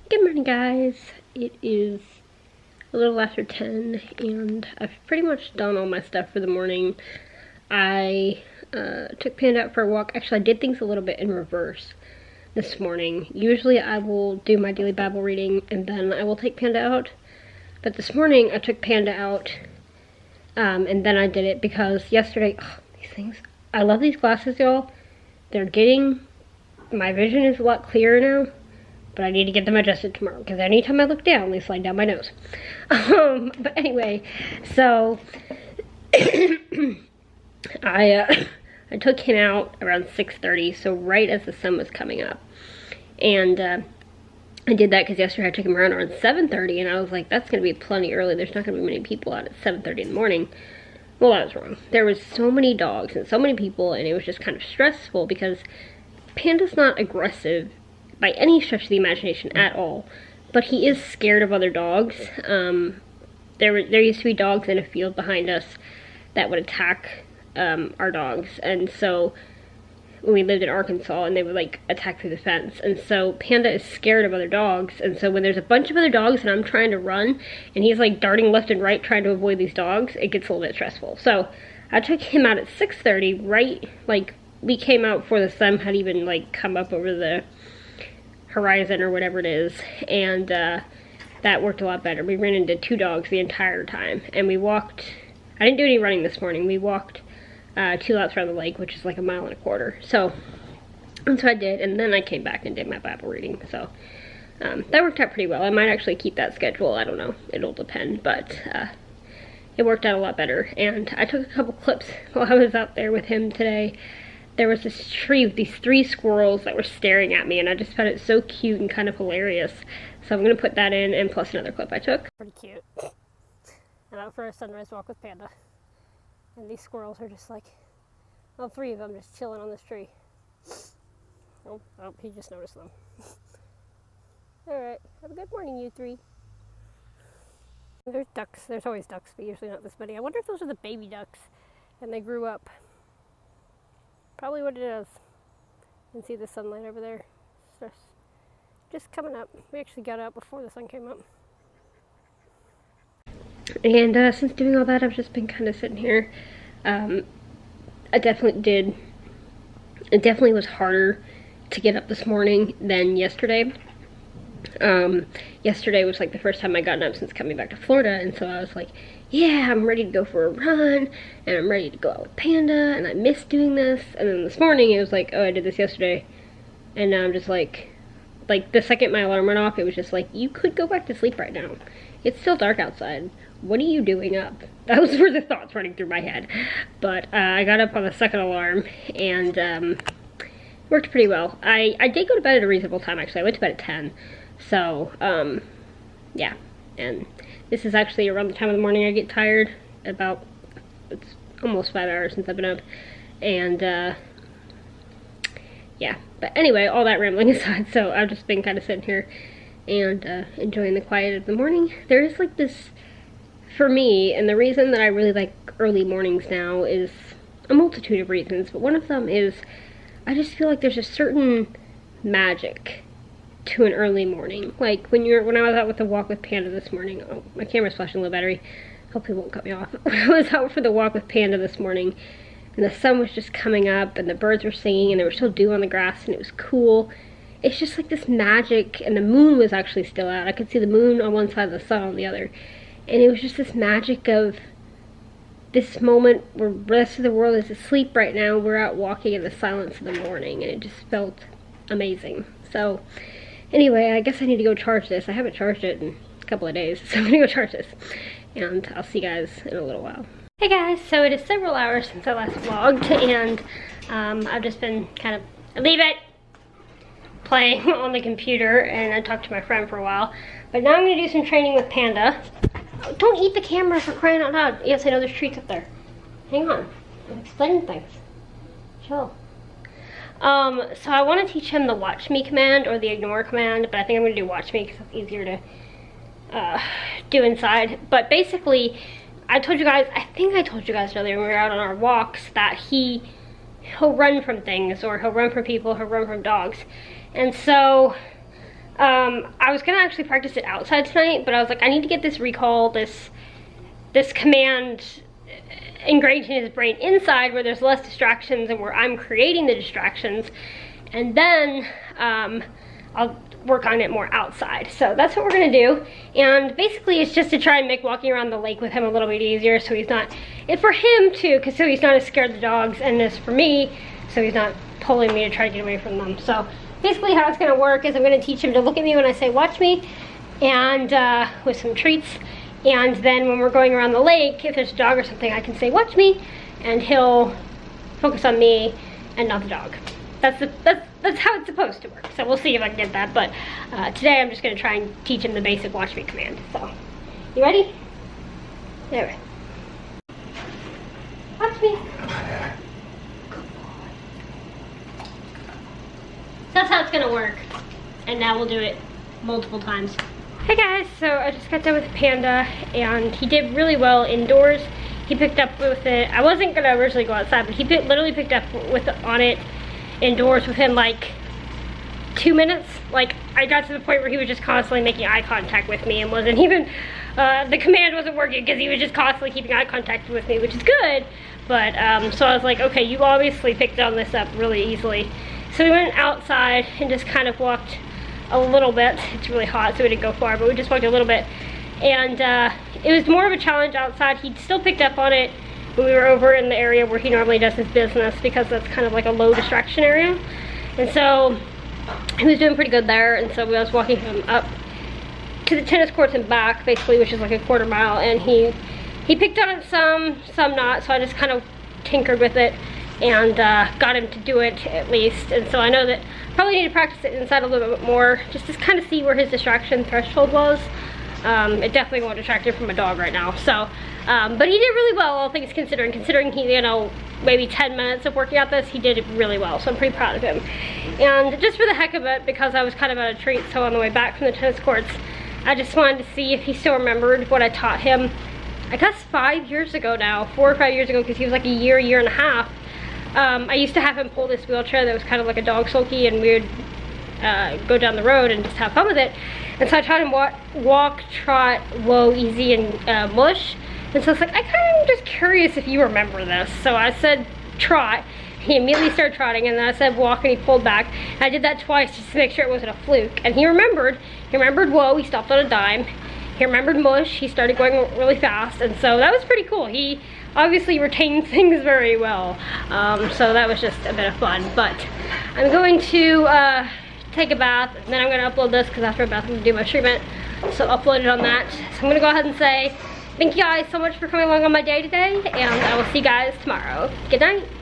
Good morning, guys. It is a little after 10 and I've pretty much done all my stuff for the morning. I took Panda out for a walk. Actually, I did things a little bit in reverse this morning. Usually I will do my daily Bible reading and then I will take Panda out. But this morning I took Panda out and then I did it because yesterday, these things, I love these glasses, y'all. My vision is a lot clearer now. But I need to get them adjusted tomorrow because anytime I look down, they slide down my nose. But anyway, so I took him out around 6:30, so right as the sun was coming up. And I did that because yesterday I took him around 7:30, and I was like, that's going to be plenty early. There's not going to be many people out at 7:30 in the morning. Well, I was wrong. There was so many dogs and so many people, and it was just kind of stressful because Panda's not aggressive by any stretch of the imagination at all, but he is scared of other dogs. There used to be dogs in a field behind us that would attack our dogs, and so when we lived in Arkansas, and they would like attack through the fence, and so Panda is scared of other dogs, and so when there's a bunch of other dogs and I'm trying to run, and he's like darting left and right trying to avoid these dogs, it gets a little bit stressful. So I took him out at 6:30, right, like we came out before the sun had even like come up over the horizon or whatever it is, and that worked a lot better. We ran into 2 dogs the entire time, and we walked. I didn't do any running this morning. We walked 2 laps around the lake, which is like 1.25 miles. So that's what I did, and then I came back and did my Bible reading. So that worked out pretty well. I might actually keep that schedule. I don't know. It'll depend, but it worked out a lot better. And I took a couple clips while I was out there with him today. There was this tree with these 3 squirrels that were staring at me, and I just found it so cute and kind of hilarious. So I'm going to put that in, and plus another clip I took. Pretty cute. I'm out for a sunrise walk with Panda. And these squirrels are just like, all 3 of them just chilling on this tree. Oh, he just noticed them. Alright, have a good morning, you 3. There's ducks. There's always ducks, but usually not this many. I wonder if those are the baby ducks, and they grew up. Probably what it is. You can see the sunlight over there. It's just coming up. We actually got out before the sun came up. And since doing all that, I've just been kind of sitting here. It definitely was harder to get up this morning than yesterday. Yesterday was like the first time I gotten up since coming back to Florida, and so I was like, yeah, I'm ready to go for a run, and I'm ready to go out with Panda, and I miss doing this. And then this morning it was like, oh, I did this yesterday, and now I'm just like the second my alarm went off, it was just like, you could go back to sleep right now. It's still dark outside. What are you doing up? Those were the thoughts running through my head. But I got up on the second alarm, and worked pretty well. I did go to bed at a reasonable time, actually. I went to bed at 10. So, yeah, and this is actually around the time of the morning I get tired. It's almost 5 hours since I've been up, and, yeah, but anyway, all that rambling aside, so I've just been kind of sitting here and, enjoying the quiet of the morning. There is, like, this, for me, and the reason that I really like early mornings now is a multitude of reasons, but one of them is I just feel like there's a certain magic to an early morning. Like when I was out with the walk with Panda this morning. Oh, my camera's flashing low battery. Hopefully it won't cut me off. When I was out for the walk with Panda this morning, and the sun was just coming up, and the birds were singing, and there was still dew on the grass, and it was cool. It's just like this magic, and the moon was actually still out. I could see the moon on one side, the sun on the other, and it was just this magic of this moment where the rest of the world is asleep right now. We're out walking in the silence of the morning, and it just felt amazing. So anyway, I guess I need to go charge this. I haven't charged it in a couple of days, so I'm gonna go charge this. And I'll see you guys in a little while. Hey guys, so it is several hours since I last vlogged, and I've just been kind of, playing on the computer, and I talked to my friend for a while. But now I'm gonna do some training with Panda. Oh, don't eat the camera, for crying out loud. Yes, I know there's treats up there. Hang on, I'm explaining things. Chill. So I want to teach him the watch me command or the ignore command, but I think I'm going to do watch me because it's easier to do inside. But basically, I think I told you guys earlier when we were out on our walks that he'll run from things, or he'll run from people, he'll run from dogs. And so I was gonna actually practice it outside tonight, but I was like, I need to get this recall, this command ingrained in his brain inside where there's less distractions and where I'm creating the distractions, and then I'll work on it more outside. So that's what we're gonna do, and basically it's just to try and make walking around the lake with him a little bit easier, so he's not, it's for him too, because so he's not as scared of the dogs, and it's for me, so he's not pulling me to try to get away from them. So basically how it's gonna work is I'm gonna teach him to look at me when I say watch me, and with some treats. And then when we're going around the lake, if there's a dog or something, I can say, watch me, and he'll focus on me and not the dog. That's how it's supposed to work. So we'll see if I can get that, but today I'm just gonna try and teach him the basic watch me command. So, you ready? There. Watch me. That's how it's gonna work. And now we'll do it multiple times. Hey guys, so I just got done with Panda, and he did really well indoors. He picked up with it. I wasn't gonna originally go outside, but he literally picked up on it indoors within like 2 minutes. Like, I got to the point where he was just constantly making eye contact with me and wasn't even, the command wasn't working because he was just constantly keeping eye contact with me, which is good. But, so I was like, okay, you obviously picked on this up really easily. So we went outside and just kind of walked a little bit. It's really hot, so we didn't go far, but we just walked a little bit. And it was more of a challenge outside. He still picked up on it when we were over in the area where he normally does his business, because that's kind of like a low distraction area. And so he was doing pretty good there, and so I was walking him up to the tennis courts and back, basically, which is like a quarter mile, and he picked on it some not, so I just kind of tinkered with it and got him to do it at least. And so I know that I probably need to practice it inside a little bit more, just to kind of see where his distraction threshold was. It definitely won't distract him from a dog right now. So, but he did really well, all things considering. Considering he, you know, maybe 10 minutes of working out this, he did it really well. So I'm pretty proud of him. And just for the heck of it, because I was kind of at a treat, so on the way back from the tennis courts, I just wanted to see if he still remembered what I taught him, I guess 5 years ago now, 4 or 5 years ago, because he was like a year and a half. I used to have him pull this wheelchair that was kind of like a dog sulky, and we would go down the road and just have fun with it. And so I taught him walk, trot, whoa, easy, and mush. And so it's like, I kind of just curious if you remember this. So I said trot. He immediately started trotting, and then I said walk, and he pulled back. And I did that twice just to make sure it wasn't a fluke. And he remembered whoa, he stopped on a dime. He remembered mush, he started going really fast. And so that was pretty cool. He obviously retained things very well. So that was just a bit of fun. But I'm going to take a bath, and then I'm going to upload this, because after a bath I'm going to do my treatment. So upload it on that. So I'm going to go ahead and say thank you guys so much for coming along on my day today, and I will see you guys tomorrow. Good night.